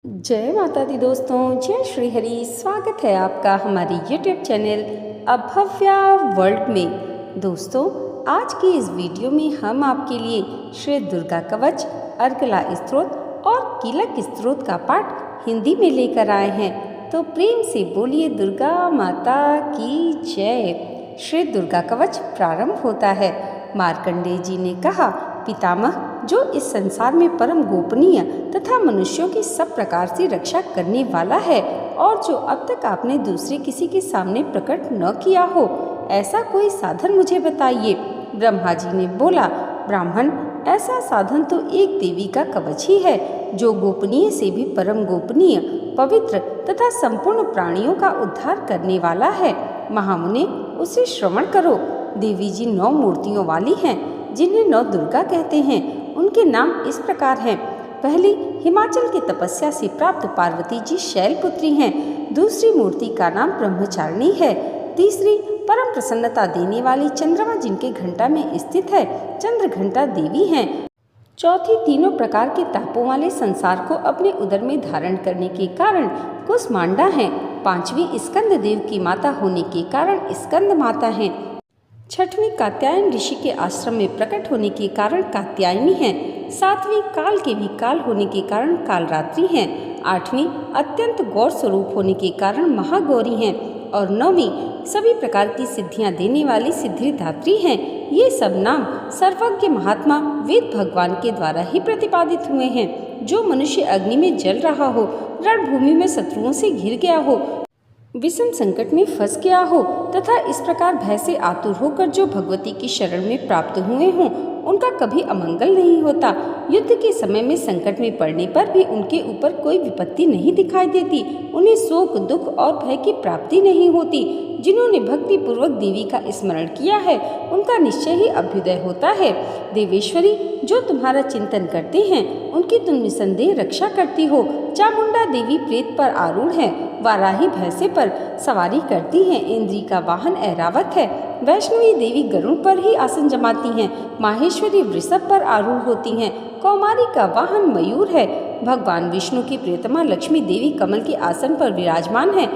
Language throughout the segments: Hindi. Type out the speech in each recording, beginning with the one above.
जय माता दी दोस्तों, जय श्री हरि। स्वागत है आपका हमारी YouTube चैनल अभव्या वर्ल्ड में। दोस्तों, आज की इस वीडियो में हम आपके लिए श्री दुर्गा कवच, अर्गला स्तोत्र और कीलक स्तोत्र का पाठ हिंदी में लेकर आए हैं। तो प्रेम से बोलिए दुर्गा माता की जय। श्री दुर्गा कवच प्रारंभ होता है। मार्कंडेय जी ने कहा, पितामह, जो इस संसार में परम गोपनीय तथा मनुष्यों की सब प्रकार से रक्षा करने वाला है और जो अब तक आपने दूसरे किसी के सामने प्रकट न किया हो, ऐसा कोई साधन मुझे बताइए। ब्रह्मा जी ने बोला, ब्राह्मण, ऐसा साधन तो एक देवी का कवच ही है, जो गोपनीय से भी परम गोपनीय, पवित्र तथा संपूर्ण प्राणियों का उद्धार करने वाला है। महामुने, उसे श्रवण करो। देवी जी 9 मूर्तियों वाली हैं, जिन्हें 9 दुर्गा कहते हैं। उनके नाम इस प्रकार हैं। पहली, हिमाचल की तपस्या से प्राप्त पार्वती जी शैलपुत्री हैं। दूसरी मूर्ति का नाम ब्रह्मचारिणी है। तीसरी, परम प्रसन्नता देने वाली चंद्रमा जिनके घंटा में स्थित है, चंद्र घंटा देवी हैं। चौथी, तीनों प्रकार के तापों वाले संसार को अपने उदर में धारण करने के कारण कुसमांडा हैं। पांचवी, स्कंद देव की माता होने के कारण स्कंद माता हैं। छठवीं, कात्यायन ऋषि के आश्रम में प्रकट होने के कारण कात्यायनी हैं। सातवीं, काल के भी काल होने के कारण कालरात्रि हैं। आठवीं, अत्यंत गौर स्वरूप होने के कारण महागौरी हैं। और 9वीं, सभी प्रकार की सिद्धियां देने वाली सिद्धिदात्री हैं। ये सब नाम सर्वज्ञ महात्मा वेद भगवान के द्वारा ही प्रतिपादित हुए हैं। जो मनुष्य अग्नि में जल रहा हो, रणभूमि में शत्रुओं से घिर गया हो, विषम संकट में फंस गया हो तथा इस प्रकार भय से आतुर होकर जो भगवती की शरण में प्राप्त हुए हों, उनका कभी अमंगल नहीं होता। युद्ध के समय में संकट में पड़ने पर भी उनके ऊपर कोई विपत्ति नहीं दिखाई देती। उन्हें शोक, दुख और भय की प्राप्ति नहीं होती। जिन्होंने भक्ति पूर्वक देवी का स्मरण किया है, उनका निश्चय ही अभ्युदय होता है। देवेश्वरी, जो तुम्हारा चिंतन करते हैं, उनकी तुम निसंदेह रक्षा करती हो। चामुंडा देवी प्रेत पर आरूढ़ है, वाराही भैंसे पर सवारी करती हैं, इंद्री का वाहन ऐरावत है। वैष्णवी देवी गरुड़ पर ही आसन जमाती हैं, माहेश्वरी वृषभ पर आरूढ़ होती हैं, कौमारी का वाहन मयूर है। भगवान विष्णु की प्रियतमा लक्ष्मी देवी कमल के आसन पर विराजमान है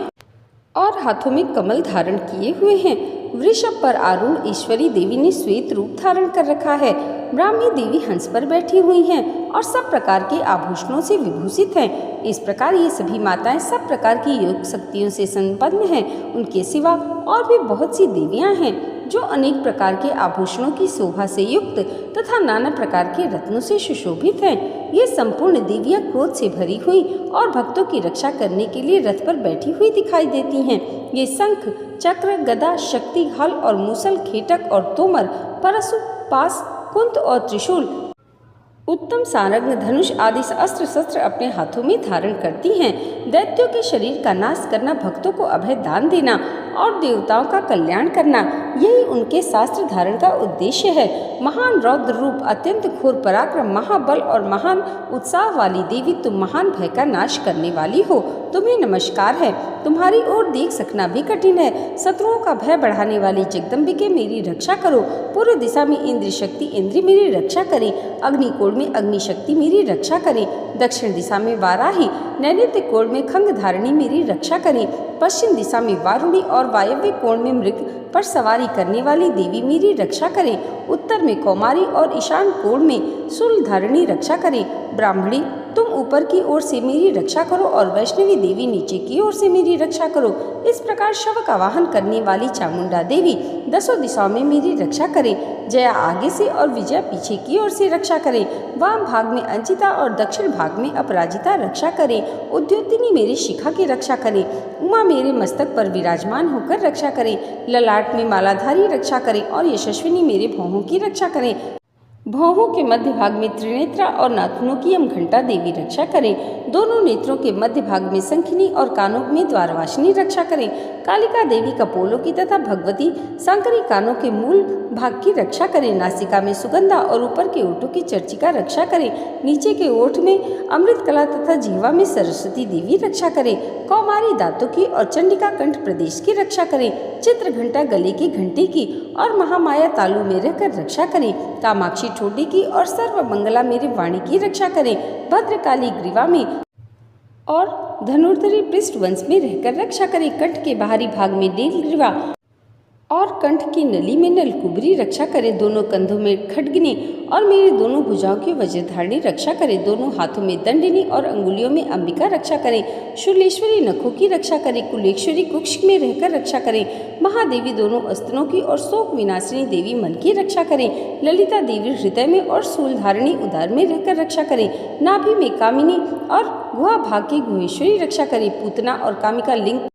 और हाथों में कमल धारण किए हुए हैं। वृषभ पर आरूढ़ ईश्वरी देवी ने श्वेत रूप धारण कर रखा है। ब्राह्मी देवी हंस पर बैठी हुई हैं और सब प्रकार के आभूषणों से विभूषित हैं। इस प्रकार ये सभी माताएं सब प्रकार की योग शक्तियों से संपन्न हैं। उनके सिवा और भी बहुत सी देवियां हैं, जो अनेक प्रकार के आभूषणों की शोभा से युक्त तथा नाना प्रकार के रत्नों से सुशोभित हैं। ये संपूर्ण देवियां क्रोध से भरी हुई और भक्तों की रक्षा करने के लिए रथ पर बैठी हुई दिखाई देती हैं। ये शंख, चक्र, गदा, शक्ति, हल और मूसल, खेटक और तोमर, परशु, पास, कुंत और त्रिशूल, उत्तम सारंग, धनुष आदि अस्त्र शस्त्र अपने हाथों में धारण करती हैं। दैत्यों के शरीर का नाश करना, भक्तों को अभय दान देना और देवताओं का कल्याण करना, यही उनके शास्त्र धारण का उद्देश्य है। महान रौद्र रूप, अत्यंत घोर पराक्रम, महाबल और महान उत्साह वाली देवी, तुम महान भय का नाश करने वाली हो। तुम्हें नमस्कार है। तुम्हारी ओर देख सकना भी कठिन है। शत्रुओं का भय बढ़ाने वाली जगदम्बिके, मेरी रक्षा करो। पूर्व दिशा में इंद्र शक्ति इंद्री मेरी रक्षा करें। अग्निकोण में अग्नि शक्ति मेरी रक्षा करें। दक्षिण दिशा में वाराही, नैऋत्य कोण में खंग धारिणी मेरी रक्षा करें। पश्चिम दिशा में वारुणी और वायव्य कोण में मृग पर सवारी करने वाली देवी मेरी रक्षा करें। उत्तर में कौमारी और ईशान कोण में शूल धारिणी रक्षा करें। ब्राह्मणी, तुम ऊपर की ओर से मेरी रक्षा करो और वैष्णवी देवी नीचे की ओर से मेरी रक्षा करो। इस प्रकार शव का वाहन करने वाली चामुंडा देवी 10 दिशाओं में मेरी रक्षा करें। जया आगे से और विजया पीछे की ओर से रक्षा करें। वाम भाग में अंजिता और दक्षिण भाग में अपराजिता रक्षा करें। उद्योतिनी मेरी शिखा की रक्षा करें। उमा मेरे मस्तक पर विराजमान होकर रक्षा करें। ललाट में मालाधारी रक्षा करें और यशस्विनी मेरे भौहों की रक्षा करें। भौहों के मध्य भाग में त्रिनेत्रा और नाथुनों की घंटा देवी रक्षा करें। दोनों नेत्रों के मध्य भाग में शंखिनी और कानों में द्वारवासिनी रक्षा करें। कालिका देवी कपोलों की तथा भगवती शंकरी कानों के मूल भाग की रक्षा करें। नासिका में सुगंधा और ऊपर के ओठों की चर्चिका रक्षा करें। नीचे के ओठ में अमृत कला तथा जीवा में सरस्वती देवी रक्षा करें। कौमारी दांतों की और चंडिका कंठ प्रदेश की रक्षा करें। चित्र घंटा गले की घंटे की और महामाया तालु में रहकर रक्षा करें। कामाक्षी ठोडी की और सर्व मंगला मेरी वाणी की रक्षा करें। भद्रकाली ग्रीवा में और धनुर्धरी पृष्ठ वंश में रहकर रक्षा करे। कंठ के बाहरी भाग में नीलग्रीवा और कंठ की नली में नलकुबरी रक्षा करे। दोनों कंधों में खड्गनी और मेरी दोनों भुजाओं की वज्रधारिणी रक्षा करे। दोनों हाथों में दंडिनी और अंगुलियों में अंबिका रक्षा करे। शूलेश्वरी नखों की रक्षा करे। कुलेश्वरी कुक्ष में रहकर रक्षा करे। महादेवी दोनों स्तनों की और शोक विनाशिनी देवी मन की रक्षा करे। ललिता देवी हृदय में और शूलधारिणी उदर में रहकर रक्षा करे। नाभि में कामिनी और गुहा भाग की गुहेश्वरी रक्षा करे। पूतना और कामिका लिंग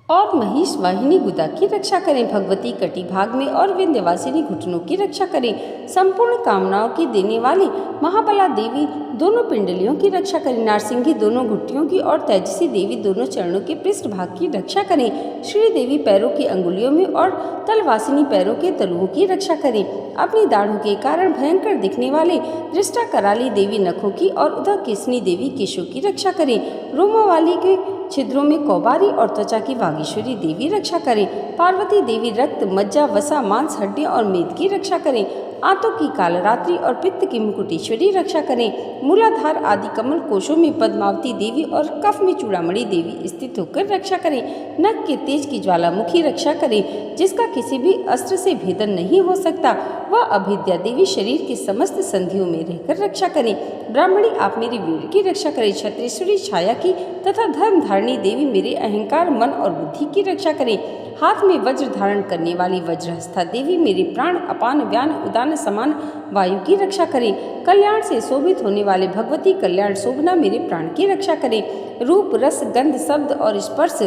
और महिष वाहिनी गुदा की रक्षा करें। भगवती कटी भाग में और विंध्यवासिनी घुटनों की रक्षा करें। संपूर्ण कामनाओं की देने वाली महाबला देवी दोनों पिंडलियों की रक्षा करें। नारसिंही दोनों घुट्टियों की और तेजसी देवी दोनों चरणों के पृष्ठ भाग की रक्षा करें। श्री देवी पैरों की अंगुलियों में और तलवासिनी पैरों के तलुओं की रक्षा करें। अपनी दाढ़ों के कारण भयंकर दिखने वाले दृष्टा कराली देवी नखों की और उधर केसनी देवी केशों की रक्षा करें। रोमों वाली के छिद्रों में कौबारी और त्वचा की वागीश्वरी देवी रक्षा करें। पार्वती देवी रक्त, मज्जा, वसा, मांस, हड्डियां और मेद की रक्षा करें। आंतों की कालरात्रि और पित्त की मुकुटेश्वरी रक्षा करें। मूलाधार आदि कमल कोशों में पद्मावती देवी और कफ में चूड़ामणि देवी स्थित होकर रक्षा करें। नख के तेज की ज्वालामुखी रक्षा करें, जिसका किसी भी अस्त्र से भेदन नहीं हो सकता। वह अभिद्या देवी शरीर की समस्त संधियों में रहकर रक्षा करें। ब्राह्मणी आप मेरी वीर की रक्षा करें। क्षत्रेश्वरी छाया की तथा धर्म धारिणी देवी मेरे अहंकार, मन और बुद्धि की रक्षा करें। हाथ में वज्र धारण करने वाली वज्रहस्था देवी मेरे प्राण, अपान, व्यान, उदान समान वायु की रक्षा करें। कल्याण से शोभित होने वाले भगवती कल्याण शोभना मेरे प्राण की रक्षा करें। रूप, रस, गंध, शब्द और स्पर्श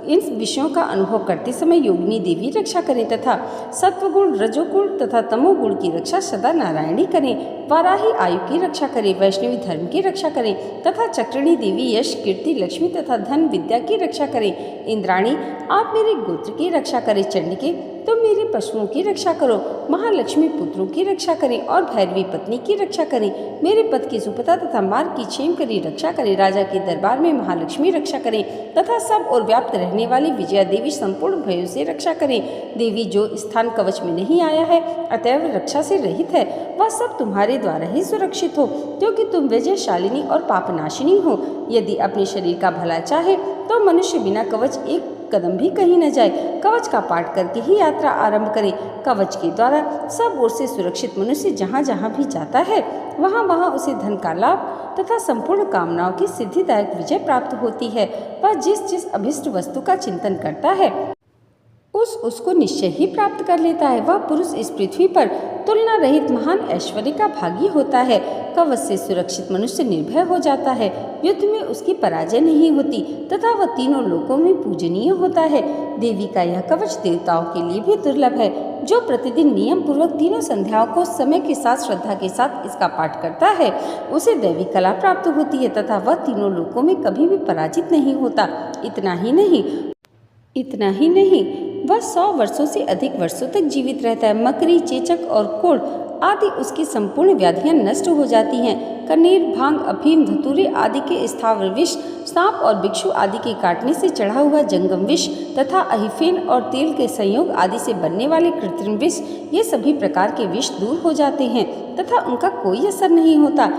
इन विषयों का अनुभव करते समय योगिनी देवी रक्षा करें तथा सत्वगुण, रजोगुण तथा तमोगुण की रक्षा सदा नारायणी करें। वाराही आयु की रक्षा करें। वैष्णवी धर्म की रक्षा करें तथा चक्रणी देवी यश, कीर्ति, लक्ष्मी तथा धन विद्या की रक्षा करें। इंद्राणी आप मेरे गोत्र की रक्षा करें। चंडिके तुम मेरे पशुओं की रक्षा करो। महालक्ष्मी पुत्रों की रक्षा करें और भैरवी पत्नी की रक्षा करें। मेरे पद की सुपता तथा मार्ग की क्षेम करी रक्षा करें। राजा के दरबार में महालक्ष्मी रक्षा करें तथा सब और व्याप्त रहने वाली विजया देवी संपूर्ण भयों से रक्षा करें। देवी जो स्थान कवच में नहीं आया है अतएव रक्षा से रहित है, वह सब तुम्हारे द्वारा ही सुरक्षित हो, क्योंकि तुम विजयशालिनी और पापनाशिनी हो। यदि अपने शरीर का भला चाहे तो मनुष्य बिना कवच एक कदम भी कहीं न जाए। कवच का पाठ करके ही यात्रा आरंभ करे। कवच के द्वारा सब ओर से सुरक्षित मनुष्य जहाँ जहाँ भी जाता है वहाँ वहाँ उसे धन का लाभ तथा संपूर्ण कामनाओं की सिद्धिदायक विजय प्राप्त होती है। वह जिस जिस अभिष्ट वस्तु का चिंतन करता है उसको निश्चय ही प्राप्त कर लेता है। वह पुरुष इस पृथ्वी पर तुलना रहित महान ऐश्वर्य का भागी होता है। कवच से सुरक्षित मनुष्य निर्भय हो जाता है। युद्ध में उसकी पराजय नहीं होती तथा वह तीनों लोकों में पूजनीय होता है। देवी का यह कवच देवताओं के लिए भी दुर्लभ है। जो प्रतिदिन नियम पूर्वक तीनों संध्याओं को समय के साथ श्रद्धा के साथ इसका पाठ करता है उसे दैवी कला प्राप्त होती है तथा वह तीनों लोकों में कभी भी पराजित नहीं होता। इतना ही नहीं वह 100 वर्षों से अधिक वर्षों तक जीवित रहता है। मकड़ी, चेचक और कोढ़ आदि उसकी संपूर्ण व्याधियां नष्ट हो जाती हैं। कनेर, भांग, अफीम, धतूरे आदि के स्थावर विष, सांप और बिच्छू आदि के काटने से चढ़ा हुआ जंगम विष तथा अहिफेन और तेल के संयोग आदि से बनने वाले कृत्रिम विष, ये सभी प्रकार के विष दूर हो जाते हैं तथा उनका कोई असर नहीं होता।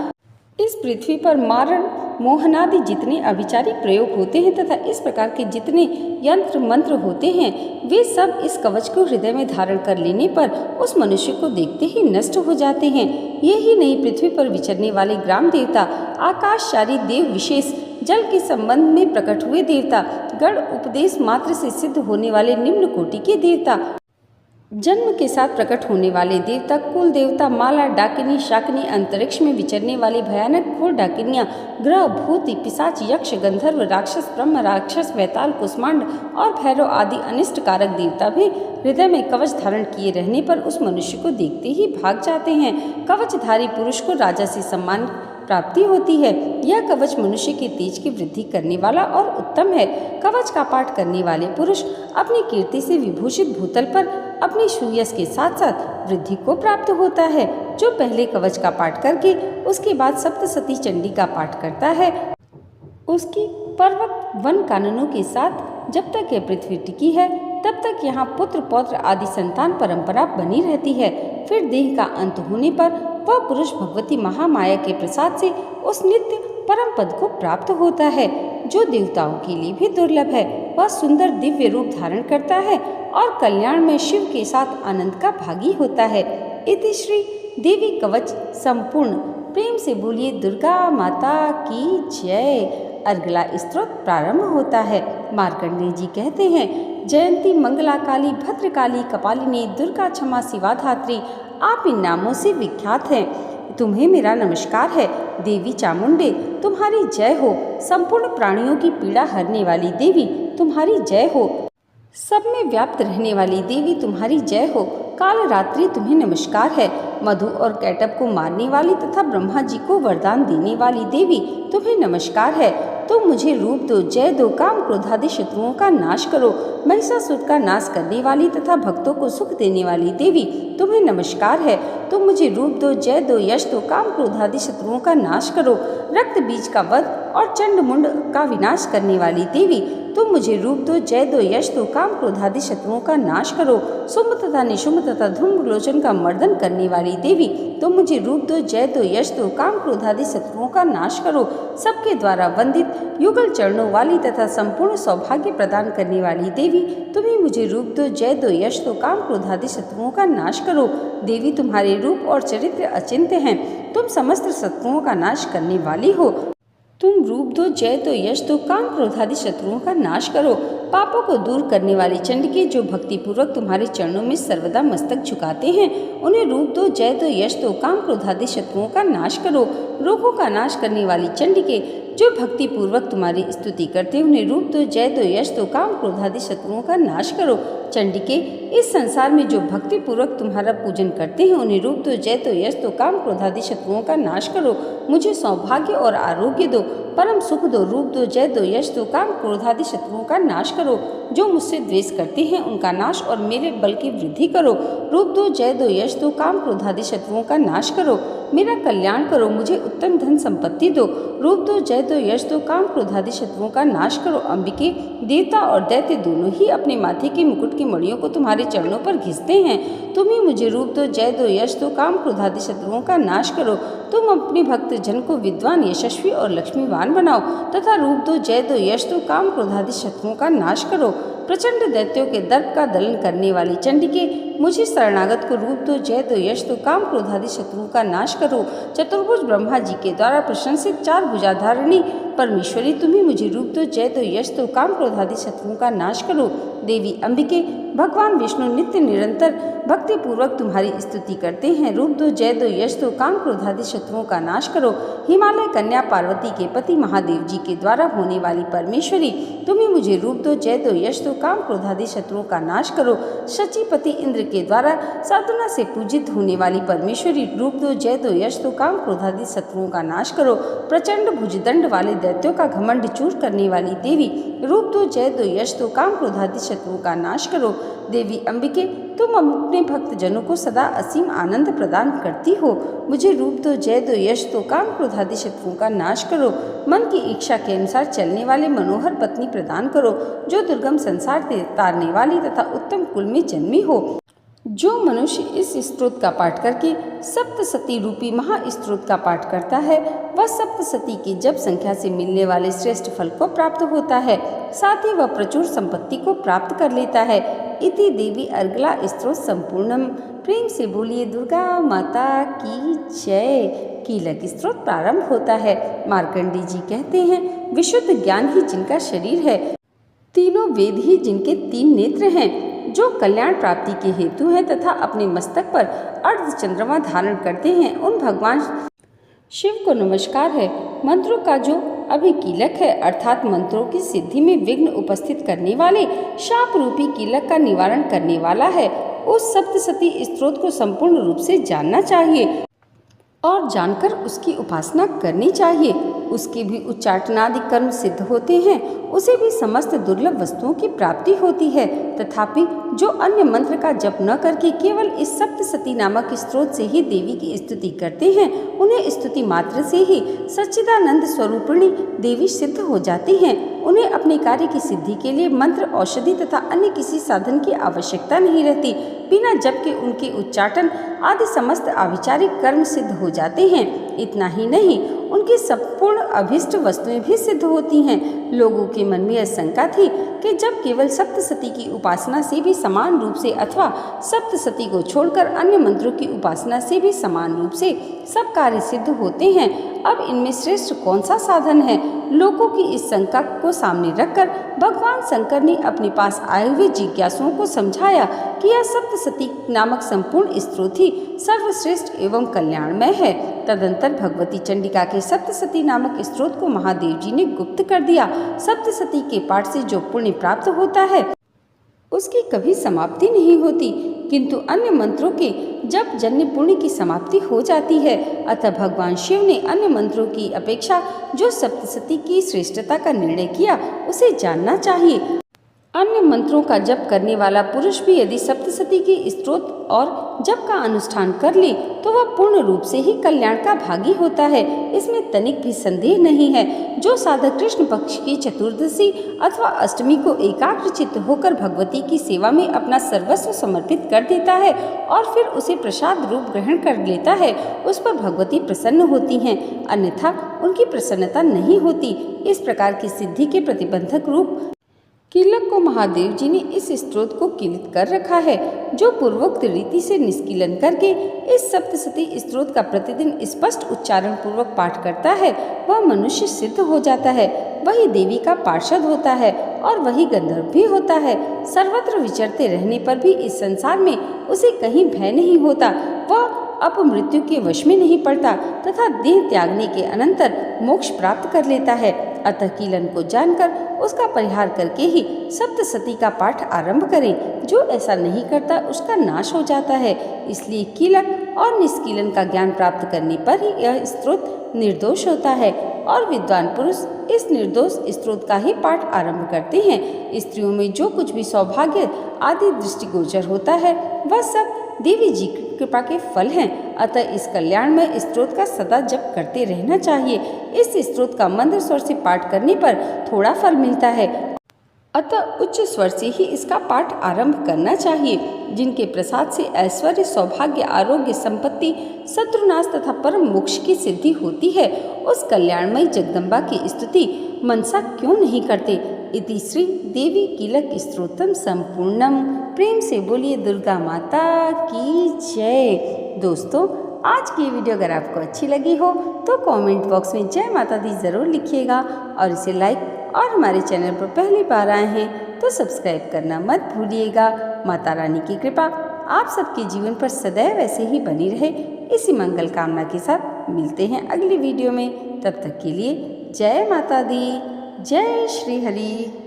इस पृथ्वी पर मारण, मोहनादि जितने अभिचारिक प्रयोग होते हैं तथा इस प्रकार के जितने यंत्र मंत्र होते हैं वे सब इस कवच को हृदय में धारण कर लेने पर उस मनुष्य को देखते ही नष्ट हो जाते हैं। ये ही नहीं, पृथ्वी पर विचरने वाले ग्राम देवता, आकाशचारी देव विशेष, जल के संबंध में प्रकट हुए देवता, गण उपदेश मात्र से सिद्ध होने वाले निम्न कोटि के देवता, जन्म के साथ प्रकट होने वाले देवता, कुल देवता, माला, डाकिनी, शाकिनी, अंतरिक्ष में विचरने वाली भयानक घोर डाकिनियाँ, ग्रह, भूत, पिशाच, यक्ष, गंधर्व, राक्षस, ब्रह्म राक्षस, वैताल, कुष्मांड और भैरव आदि अनिष्ट कारक देवता भी हृदय में कवच धारण किए रहने पर उस मनुष्य को देखते ही भाग जाते हैं। कवचधारी पुरुष को राजा से सम्मान प्राप्ति होती है। यह कवच मनुष्य के तेज की वृद्धि करने वाला और उत्तम है। कवच का पाठ करने वाले पुरुष अपनी कीर्ति से विभूषित भूतल पर अपनी सुयश के साथ साथ वृद्धि को प्राप्त होता है। जो पहले कवच का पाठ करके उसके बाद सप्तसती चंडी का पाठ करता है उसकी पर्वत वन काननों के साथ जब तक यह पृथ्वी टिकी है तब तक यहाँ पुत्र पौत्र आदि संतान परंपरा बनी रहती है। फिर देह का अंत होने पर वह पुरुष भगवती महामाया के प्रसाद से उस नित्य परम पद को प्राप्त होता है। जो देवताओं के लिए भी दुर्लभ है। वह सुंदर दिव्य रूप धारण करता है और कल्याण में शिव के साथ आनंद का भागी होता है। इति श्री देवी कवच संपूर्ण। प्रेम से बोलिए दुर्गा माता की जय। अगला स्तोत्र प्रारंभ होता है। मार्कंडेय जी कहते हैं, जयंती, मंगला काली, भद्रकाली, कपालिनी, दुर्गा, क्षमा, शिवा धात्री, आप इन नामों से विख्यात हैं। तुम्हें मेरा नमस्कार है। देवी चामुंडे तुम्हारी जय हो। संपूर्ण प्राणियों की पीड़ा हरने वाली देवी तुम्हारी जय हो। सब में व्याप्त रहने वाली देवी तुम्हारी जय हो। काल रात्रि तुम्हें नमस्कार है। मधु और कैटब को मारने वाली तथा ब्रह्मा जी को वरदान देने वाली देवी तुम्हें नमस्कार है। तुम मुझे रूप दो, जय दो, काम क्रोधादि शत्रुओं का नाश करो। महिषासुर का नाश करने वाली तथा भक्तों को सुख देने वाली देवी तुम्हें नमस्कार है। तुम मुझे रूप दो, जय दो, यश दो, काम क्रोधादि शत्रुओं का नाश करो। रक्त बीज का वध और चंड मुंड का विनाश करने वाली देवी तुम मुझे रूप दो, जय दो, यश दो, काम क्रोधादि शत्रुओं का नाश करो। शुंभ तथा निशुंभ तथा धूम्रलोचन का मर्दन करने वाली देवी तुम मुझे रूप दो, जय दो, यश दो, काम क्रोधादि शत्रुओं का नाश करो। सबके द्वारा वंदित युगल चरणों वाली तथा संपूर्ण सौभाग्य प्रदान करने वाली देवी तुम्हें मुझे रूप दो, जय दो, यश दो, काम क्रोधादि शत्रुओं का नाश करो। देवी तुम्हारे रूप और चरित्र अचिंत्य हैं। तुम समस्त शत्रुओं का नाश करने वाली हो। तुम रूप दो, जय दो, यश दो, काम क्रोधादि शत्रुओं का नाश करो। पापों को दूर करने वाली चंडिके जो भक्ति पूर्वक तुम्हारे चरणों में सर्वदा मस्तक झुकाते हैं, उन्हें रूप दो, जय दो, यश दो, काम क्रोधादि शत्रुओं का नाश करो। रोगों का नाश करने वाली चंडिके जो भक्ति पूर्वक तुम्हारी स्तुति करते हैं, उन्हें रूप दो, जय दो, यश दो, काम क्रोधादि शत्रुओं का नाश करो। चंडिके इस संसार में जो भक्ति पूर्वक तुम्हारा पूजन करते हैं, उन्हें रूप दो, जय दो, यश दो, काम क्रोधादि शत्रुओं का नाश करो। मुझे सौभाग्य और आरोग्य दो, परम सुख दो। रूप दो, जय दो, यश दो, काम क्रोधादि शत्रुओं का नाश करो। जो मुझसे द्वेष करते हैं उनका नाश और मेरे बल की वृद्धि करो। रूप दो, जय दो, यश दो, काम क्रोधादि शत्रुओं का नाश करो। मेरा कल्याण करो, मुझे उत्तम धन संपत्ति दो। रूप दो, जय दो, यश दो, काम क्रोधादि शत्रुओं का नाश करो। अंबिके, देवता और दैत्य दोनों ही अपने माथे के मुकुट की मणियों को तुम्हारे चरणों पर घिसते हैं। तुम ही मुझे रूप दो, जय दो, यश दो, काम क्रोधादि शत्रुओं का नाश करो। तुम अपने भक्त जन को विद्वान, यशस्वी और लक्ष्मीवान बनाओ तथा रूप दो, जय दो, यश दो, काम क्रोधादि शत्रुओं का नाश करो। प्रचंड दैत्यों के दर्प का दलन करने वाली चंडिके मुझे शरणागत को रूप दो, जय दो, यश दो, काम क्रोधादि शत्रुओं का नाश करो। चतुर्भुज ब्रह्मा जी के द्वारा प्रशंसित चार भुजाधारिणी परमेश्वरी तुम्हें मुझे रूप दो, जय दो, यश दो, काम क्रोधादि शत्रुओं का नाश करो। देवी अंबिके, भगवान विष्णु नित्य निरंतर भक्ति पूर्वक तुम्हारी स्तुति करते हैं। रूप दो, जय दो, यश दो, काम क्रोधादि शत्रुओं का नाश करो। हिमालय कन्या पार्वती के पति महादेव जी के द्वारा होने वाली परमेश्वरी तुम्हें मुझे रूप दो, जय दो, यश दो, काम क्रोधादि शत्रुओं का नाश करो। शचीपति इंद्र के द्वारा साधुना से पूजित होने वाली परमेश्वरी रूप दो, जय दो, यश दो, काम क्रोधादि शत्रुओं का नाश करो। प्रचंड भुजदंड वाले दैत्यों का घमंड चूर करने वाली देवी रूप दो, जय दो, यश दो, काम क्रोधादि शत्रुओं का नाश करो। देवी अंबिके, तुम अपने भक्त जनों को सदा असीम आनंद प्रदान करती हो। मुझे रूप दो, जय दो, यश दो, काम क्रोधादि शत्रुओं का नाश करो। मन की इच्छा के अनुसार चलने वाले मनोहर पत्नी प्रदान करो, जो दुर्गम संसार से तारने वाली तथा उत्तम कुल में जन्मी हो। जो मनुष्य इस स्तोत्र का पाठ करके सप्तसती रूपी महास्तोत्र का पाठ करता है, वह सप्तसती की जप संख्या से मिलने वाले श्रेष्ठ फल को प्राप्त होता है। साथ ही वह प्रचुर संपत्ति को प्राप्त कर लेता है। इति देवी अर्गला स्तोत्र संपूर्णम। प्रेम से बोलिए दुर्गा माता की जय। कीलक स्तोत्र प्रारंभ होता है। मार्कंडेय जी कहते हैं, विशुद्ध ज्ञान ही जिनका शरीर है, तीनों वेद ही जिनके तीन नेत्र हैं, जो कल्याण प्राप्ति के हेतु है तथा अपने मस्तक पर अर्ध चंद्रमा धारण करते हैं, उन भगवान शिव को नमस्कार है। मंत्रों का जो अभिकीलक है, अर्थात मंत्रों की सिद्धि में विघ्न उपस्थित करने वाले शाप रूपी कीलक का निवारण करने वाला है, उस सप्तसती स्तोत्र को संपूर्ण रूप से जानना चाहिए और जानकर उसकी उपासना करनी चाहिए। उसके भी उच्चाटनादि कर्म सिद्ध होते हैं, उसे भी समस्त दुर्लभ वस्तुओं की प्राप्ति होती है। तथापि जो अन्य मंत्र का जप न करके केवल इस सप्तसती नामक स्तोत्र से ही देवी की स्तुति करते हैं, उन्हें स्तुति मात्र से ही सच्चिदानंद स्वरूपिणी देवी सिद्ध हो जाती हैं। उन्हें अपने कार्य की सिद्धि के लिए मंत्र, औषधि तथा अन्य किसी साधन की आवश्यकता नहीं रहती। बिना जप के उनके उच्चाटन आदि समस्त आविचारिक कर्म सिद्ध हो जाते हैं। इतना ही नहीं, उनकी संपूर्ण अभिष्ट वस्तुएं भी सिद्ध होती हैं। लोगों के मन में यह शंका थी कि जब केवल सप्तसती की उपासना से भी समान रूप से अथवा सप्तसती को छोड़कर अन्य मंत्रों की उपासना से भी समान रूप से सब कार्य सिद्ध होते हैं, अब इनमें श्रेष्ठ कौन सा साधन है। लोगों की इस शंका को सामने रखकर भगवान शंकर ने अपने पास आए हुए जिज्ञासुओं को समझाया कि यह सप्तसती नामक संपूर्ण स्तोत्र ही सर्वश्रेष्ठ एवं कल्याणमय है। तदंतर भगवती चंडिका के सप्तसती नामक स्तोत्र को महादेव जी ने गुप्त कर दिया। सप्तसती के पाठ से जो पुण्य प्राप्त होता है उसकी कभी समाप्ति नहीं होती, किंतु अन्य मंत्रों के जप जन्य पुण्य की समाप्ति हो जाती है। अतः भगवान शिव ने अन्य मंत्रों की अपेक्षा जो सप्तसती की श्रेष्ठता का निर्णय किया उसे जानना चाहिए। अन्य मंत्रों का जप करने वाला पुरुष भी यदि सप्तसती की स्तोत्र और जप का अनुष्ठान कर ले तो वह पूर्ण रूप से ही कल्याण का भागी होता है, इसमें तनिक भी संदेह नहीं है। जो साधक कृष्ण पक्ष की चतुर्दशी अथवा अष्टमी को एकाग्रचित्त होकर भगवती की सेवा में अपना सर्वस्व समर्पित कर देता है और फिर उसे प्रसाद रूप ग्रहण कर लेता है, उस पर भगवती प्रसन्न होती हैं, अन्यथा उनकी प्रसन्नता नहीं होती। इस प्रकार की सिद्धि के प्रतिबंधक रूप कीलक को महादेव जी ने इस स्तोत्र को कीलित कर रखा है। जो पूर्वोक्त रीति से निष्कीलन करके इस सप्तसती स्तोत्र का प्रतिदिन स्पष्ट उच्चारण पूर्वक पाठ करता है वह मनुष्य सिद्ध हो जाता है, वही देवी का पार्षद होता है और वही गंधर्व भी होता है। सर्वत्र विचरते रहने पर भी इस संसार में उसे कहीं भय नहीं होता, वह अपमृत्यु के वश में नहीं पड़ता तथा देह त्यागने के अनंतर मोक्ष प्राप्त कर लेता है। अतः कीलन को जानकर उसका परिहार करके ही सप्तसती का पाठ आरंभ करें। जो ऐसा नहीं करता उसका नाश हो जाता है। इसलिए कीलक और निष्कीलन का ज्ञान प्राप्त करने पर ही यह स्तोत्र निर्दोष होता है और विद्वान पुरुष इस निर्दोष स्तोत्र का ही पाठ आरंभ करते हैं। स्त्रियों में जो कुछ भी सौभाग्य आदि दृष्टिगोचर होता है वह सब देवी जी की कृपा के फल हैं। अतः इस कल्याणमय स्तोत्र का सदा जप करते रहना चाहिए। इस स्तोत्र का मंद्र स्वर से पाठ करने पर थोड़ा फल मिलता है, अतः उच्च स्वर से ही इसका पाठ आरंभ करना चाहिए। जिनके प्रसाद से ऐश्वर्य, सौभाग्य, आरोग्य, संपत्ति, शत्रुनाश तथा परम मोक्ष की सिद्धि होती है, उस कल्याणमयी जगदम्बा की स्तुति मनसा क्यों नहीं करते। इति श्री देवी कीलक स्तोत्रम संपूर्णम। प्रेम से बोलिए दुर्गा माता की जय। दोस्तों, आज की वीडियो अगर आपको अच्छी लगी हो तो कमेंट बॉक्स में जय माता दी ज़रूर लिखिएगा और इसे लाइक और हमारे चैनल पर पहली बार आए हैं तो सब्सक्राइब करना मत भूलिएगा। माता रानी की कृपा आप सबके जीवन पर सदैव ऐसे ही बनी रहे, इसी मंगल कामना के साथ मिलते हैं अगली वीडियो में। तब तक के लिए जय माता दी, जय श्री हरि।